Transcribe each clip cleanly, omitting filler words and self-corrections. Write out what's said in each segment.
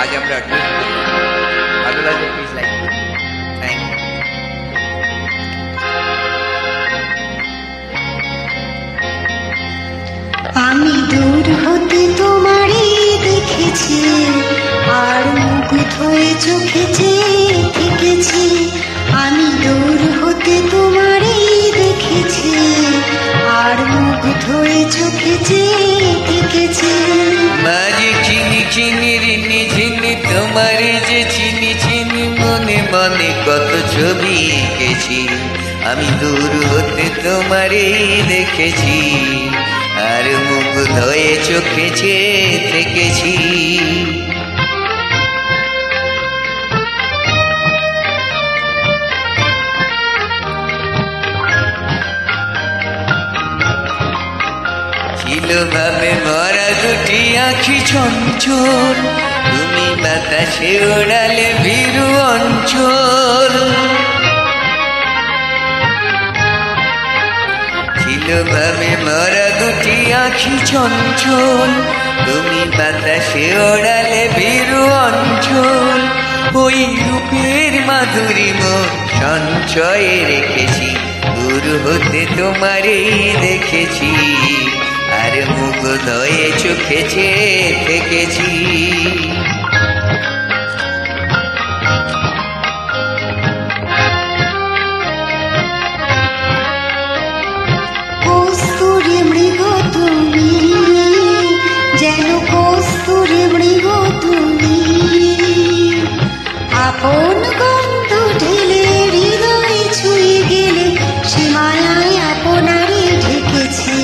আজ আমরা ভালো লাগলে প্লিজ লাইক থ্যাংক ইউ। আমি দূর হতে তোমারই দেখেছি, আর মুগ্ধ হয়ে চোখে চেয়ে থেকেছি। আমি দূর হতে তোমারই দেখেছি, আর মুগ্ধ হয়ে চোখে চেয়ে থেকেছি। মাঝে চিনি চিনি রিনি চিনি তোমারে যে চিনি চিনি, মনে মনে কত ছবি এঁকেছি। আমি দূর হতে তোমারে দেখেছি, আর মুগ্ধ হয়ে চোখে চেয়ে থেকেছি। ছিল ভাবে মরা দুটি আঁখি চঞ্চল, তুমি বাতাসে ওড়ালে ভীরু অঞ্চল। ছিল ভাবে মরা দুটি আঁখি চঞ্চল, তুমি বাতাসে ওড়ালে ভীরু অঞ্চল। ওই রূপের মাধুরী মন সঞ্চয়ে রেখেছি, দূর হতে তোমারই দেখেছি, আর মুগ্ধ হয়ে চোখে চেয়ে থেকেছি। কস্তুরী মৃগ তুমি, যেন কস্তুরী মৃগ তুমি, আপন গন্ধ ঢেলে হৃদয় ছুঁয়ে গেলে, সীমানায় আপনারে ঢেকেছি।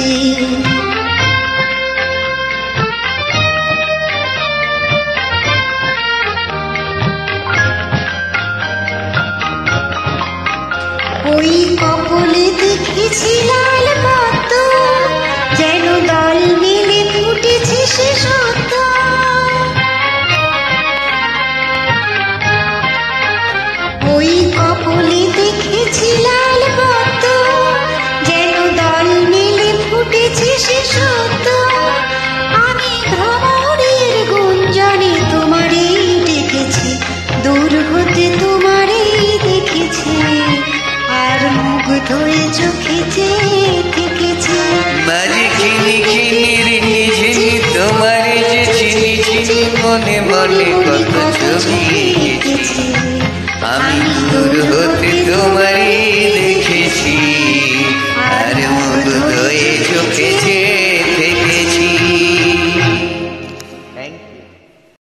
ওই কপলে দেখেছি লাল পদ্ম, যেন দল মিলে ফুটেছে সে সদ্য। ওই কপলে দেখেছি লাল পদ্ম, যেন দল মিলে ফুটেছে সে সদ্য। আমি ভ্রমরের গুঞ্জনে তোমারই ডেকেছি, দূর হতে তোমারই দেখেছি, আর মুগ্ধ হয়ে চোখে চেয়ে থেকেছি। মাঝে চিনি চিনি রিনি চিনি তোমারে যে চিনি চিনি, মনে মনে কত ছবি এঁকেছি। আমি দূর হতে তোমারই